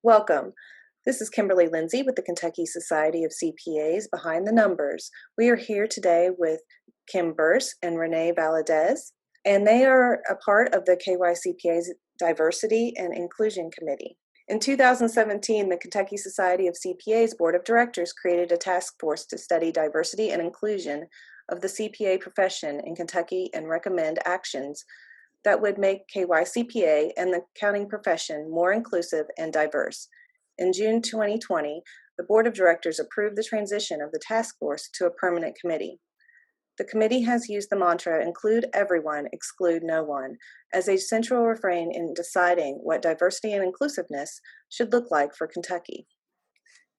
Welcome. This is Kimberly Lindsay with the Kentucky Society of CPAs Behind the Numbers. We are here today with Kim Burse and Rene Valadez, and they are a part of the KyCPA's Diversity and Inclusion Committee. In 2017, the Kentucky Society of CPAs Board of Directors created a task force to study diversity and inclusion of the CPA profession in Kentucky and recommend actions that would make KyCPA and the accounting profession more inclusive and diverse. In June 2020, the Board of Directors approved the transition of the task force to a permanent committee. The committee has used the mantra, include everyone, exclude no one, as a central refrain in deciding what diversity and inclusiveness should look like for Kentucky.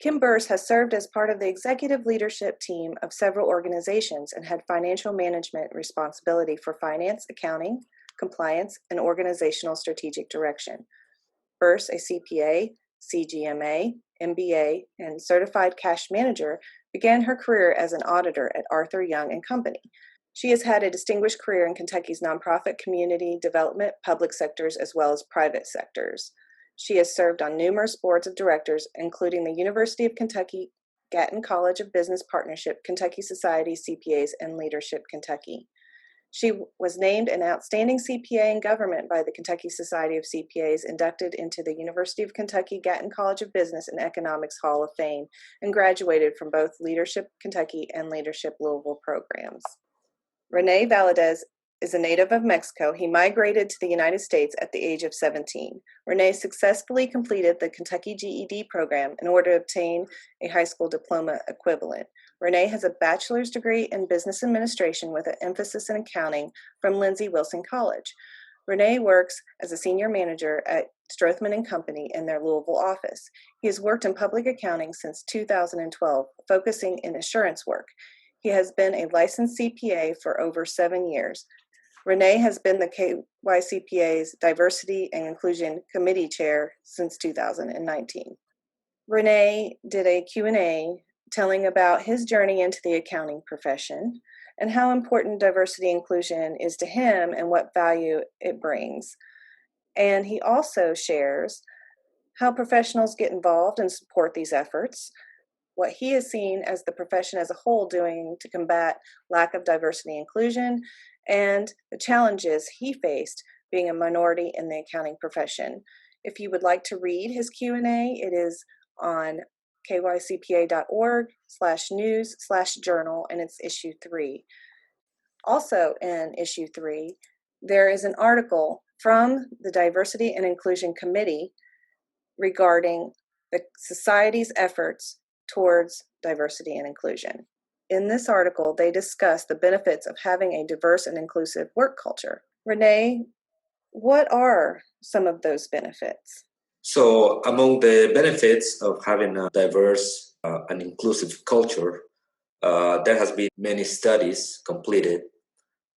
Kim Burse has served as part of the executive leadership team of several organizations and had financial management responsibility for finance, accounting, compliance, and organizational strategic direction. Burse, a CPA, CGMA, MBA, and certified cash manager, began her career as an auditor at Arthur Young & Company. She has had a distinguished career in Kentucky's nonprofit community development, public sectors, as well as private sectors. She has served on numerous boards of directors, including the University of Kentucky, Gatton College of Business Partnership, Kentucky Society CPAs, and Leadership Kentucky. She was named an outstanding CPA in government by the Kentucky Society of CPAs, inducted into the University of Kentucky Gatton College of Business and Economics Hall of Fame, and graduated from both Leadership Kentucky and Leadership Louisville programs. Rene Valadez is a native of Mexico. He migrated to the United States at the age of 17. Rene successfully completed the Kentucky GED program in order to obtain a high school diploma equivalent. Rene has a bachelor's degree in business administration with an emphasis in accounting from Lindsey Wilson College. Rene works as a senior manager at Strothman & Company in their Louisville office. He has worked in public accounting since 2012, focusing in assurance work. He has been a licensed CPA for over 7 years. Rene has been the KyCPA's Diversity and Inclusion Committee Chair since 2019. Rene did a Q&A telling about his journey into the accounting profession and how important diversity and inclusion is to him and what value it brings. And he also shares how professionals get involved and support these efforts, what he has seen as the profession as a whole doing to combat lack of diversity and inclusion, and the challenges he faced being a minority in the accounting profession. If you would like to read his Q&A, it is on kycpa.org/news/journal, and it's issue 3. Also in issue 3, there is an article from the Diversity and Inclusion Committee regarding the society's efforts towards diversity and inclusion. In this article, they discuss the benefits of having a diverse and inclusive work culture. Rene, what are some of those benefits? So among the benefits of having a diverse and inclusive culture, there has been many studies completed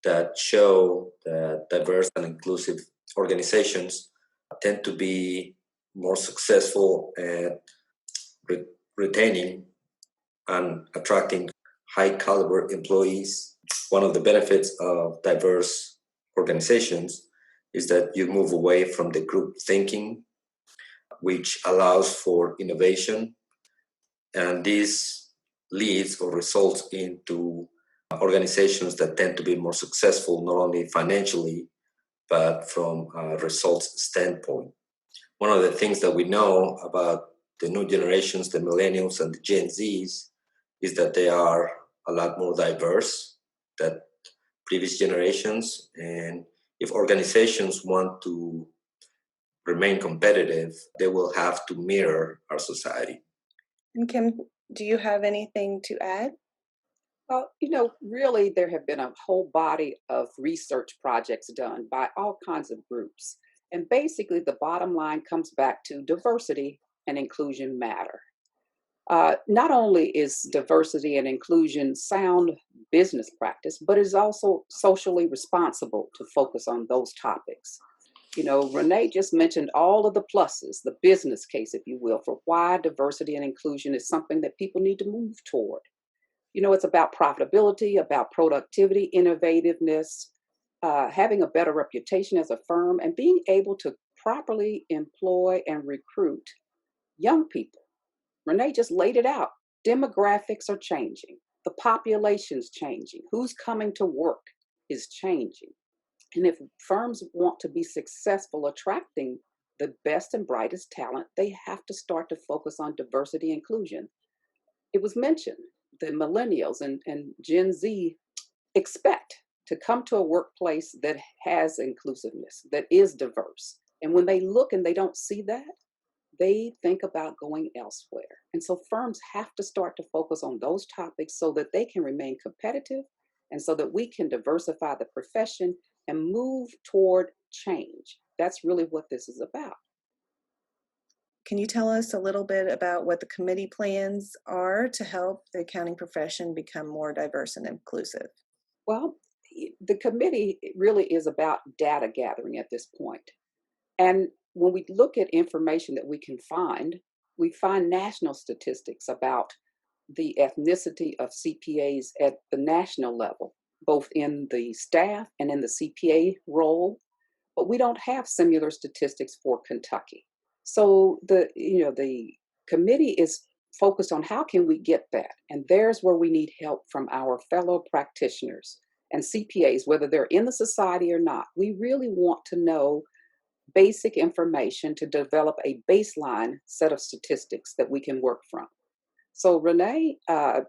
that show that diverse and inclusive organizations tend to be more successful at retaining and attracting high caliber employees. One of the benefits of diverse organizations is that you move away from the group thinking, which allows for innovation. And this leads or results into organizations that tend to be more successful, not only financially, but from a results standpoint. One of the things that we know about the new generations, the millennials and the Gen Zs, is that they are a lot more diverse than previous generations. And if organizations want to remain competitive, they will have to mirror our society. And Kim, do you have anything to add? Well, really there have been a whole body of research projects done by all kinds of groups. And basically the bottom line comes back to diversity and inclusion matter. Not only is diversity and inclusion sound business practice, but it's also socially responsible to focus on those topics. Rene just mentioned all of the pluses, the business case, if you will, for why diversity and inclusion is something that people need to move toward. It's about profitability, about productivity, innovativeness, having a better reputation as a firm, and being able to properly employ and recruit Young people, Rene just laid it out. Demographics are changing. The population's changing. Who's coming to work is changing. And if firms want to be successful attracting the best and brightest talent, they have to start to focus on diversity and inclusion. It was mentioned the millennials and Gen Z expect to come to a workplace that has inclusiveness, that is diverse. And when they look and they don't see that, they think about going elsewhere. And so firms have to start to focus on those topics so that they can remain competitive and so that we can diversify the profession and move toward change. That's really what this is about. Can you tell us a little bit about what the committee plans are to help the accounting profession become more diverse and inclusive? Well, the committee really is about data gathering at this point. And when we look at information that we find national statistics about the ethnicity of CPAs at the national level, both in the staff and in the CPA role, but we don't have similar statistics for Kentucky. So the committee is focused on how can we get that, and there's where we need help from our fellow practitioners and CPAs, whether they're in the society or not. We really want to know basic information to develop a baseline set of statistics that we can work from. So, Rene,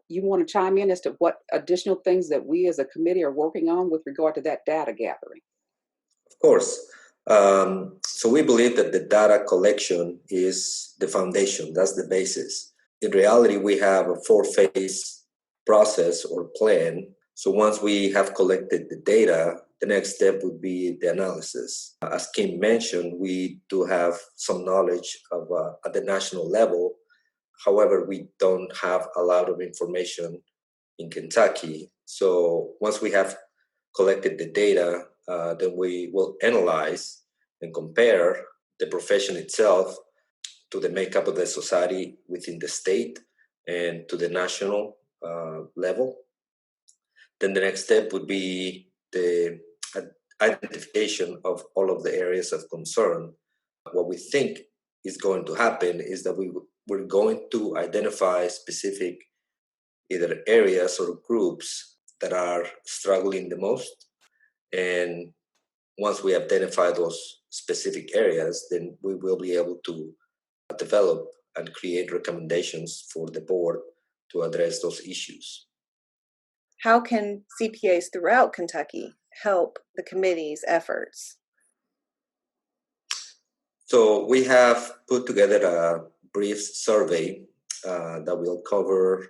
you want to chime in as to what additional things that we as a committee are working on with regard to that data gathering? Of course. So we believe that the data collection is the foundation, that's the basis. In reality, we have a 4-phase process or plan. So once we have collected the data, the next step would be the analysis. As Kim mentioned, we do have some knowledge of at the national level. However, we don't have a lot of information in Kentucky. So once we have collected the data, then we will analyze and compare the profession itself to the makeup of the society within the state and to the national level. Then the next step would be the identification of all of the areas of concern. What we think is going to happen is that we're going to identify specific either areas or groups that are struggling the most. And once we identify those specific areas, then we will be able to develop and create recommendations for the board to address those issues. How can CPAs throughout Kentucky help the committee's efforts? So we have put together a brief survey that will cover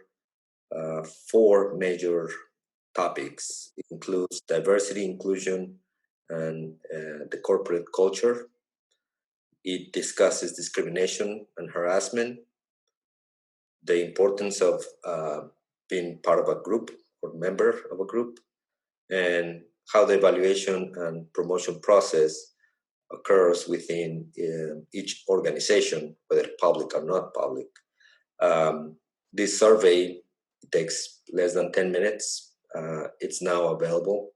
4 major topics. It includes diversity, inclusion, and the corporate culture. It discusses discrimination and harassment, the importance of being part of a group or member of a group, and how the evaluation and promotion process occurs within each organization, whether public or not public. This survey takes less than 10 minutes. It's now available,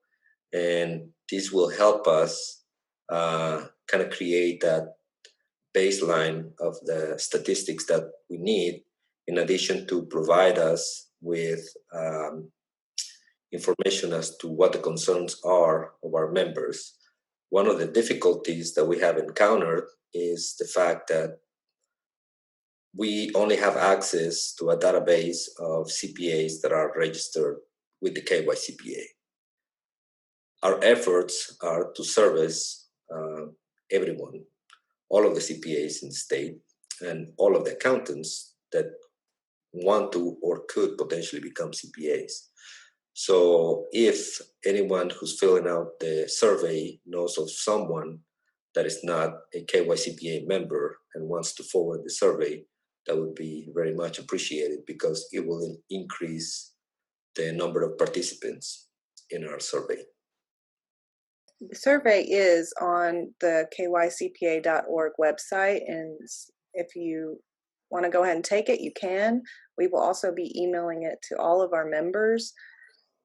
and this will help us kind of create that baseline of the statistics that we need, in addition to provide us with information as to what the concerns are of our members. One of the difficulties that we have encountered is the fact that we only have access to a database of CPAs that are registered with the KyCPA. Our efforts are to service everyone, all of the CPAs in the state, and all of the accountants that want to or could potentially become CPAs. So if anyone who's filling out the survey knows of someone that is not a KyCPA member and wants to forward the survey, that would be very much appreciated, because it will increase the number of participants in our survey. The survey is on the kycpa.org website, and if you want to go ahead and take it, you can. We will also be emailing it to all of our members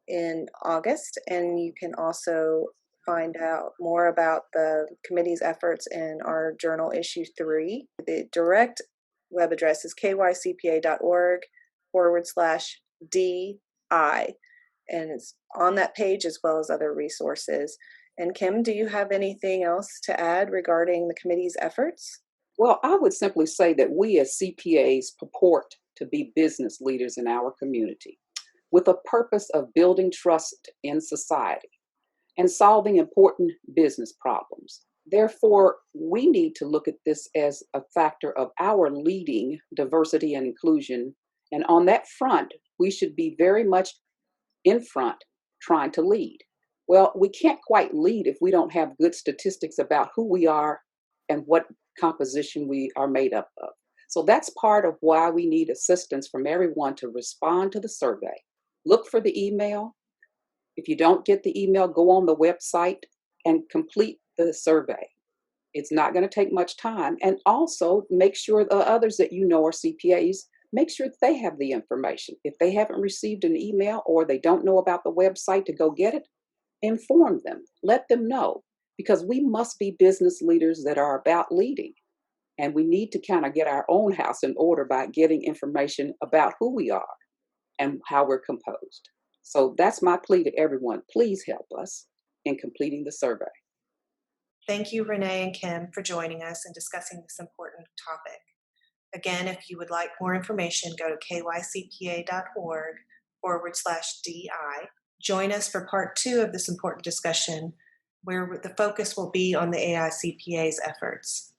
in August, and you can also find out more about the committee's efforts in our journal issue 3. The direct web address is kycpa.org/DI. And it's on that page as well as other resources. And Kim, do you have anything else to add regarding the committee's efforts? Well, I would simply say that we as CPAs purport to be business leaders in our community with a purpose of building trust in society and solving important business problems. Therefore, we need to look at this as a factor of our leading diversity and inclusion. And on that front, we should be very much in front trying to lead. Well, we can't quite lead if we don't have good statistics about who we are and what composition we are made up of. So that's part of why we need assistance from everyone to respond to the survey. Look for the email. If you don't get the email, go on the website and complete the survey. It's not going to take much time. And also make sure the others that you know are CPAs, make sure that they have the information. If they haven't received an email or they don't know about the website to go get it, inform them, let them know, because we must be business leaders that are about leading. And we need to kind of get our own house in order by getting information about who we are and how we're composed. So that's my plea to everyone. Please help us in completing the survey. Thank you, Rene and Kim, for joining us and discussing this important topic. Again, if you would like more information, go to kycpa.org/DI. Join us for part 2 of this important discussion, where the focus will be on the AICPA's efforts.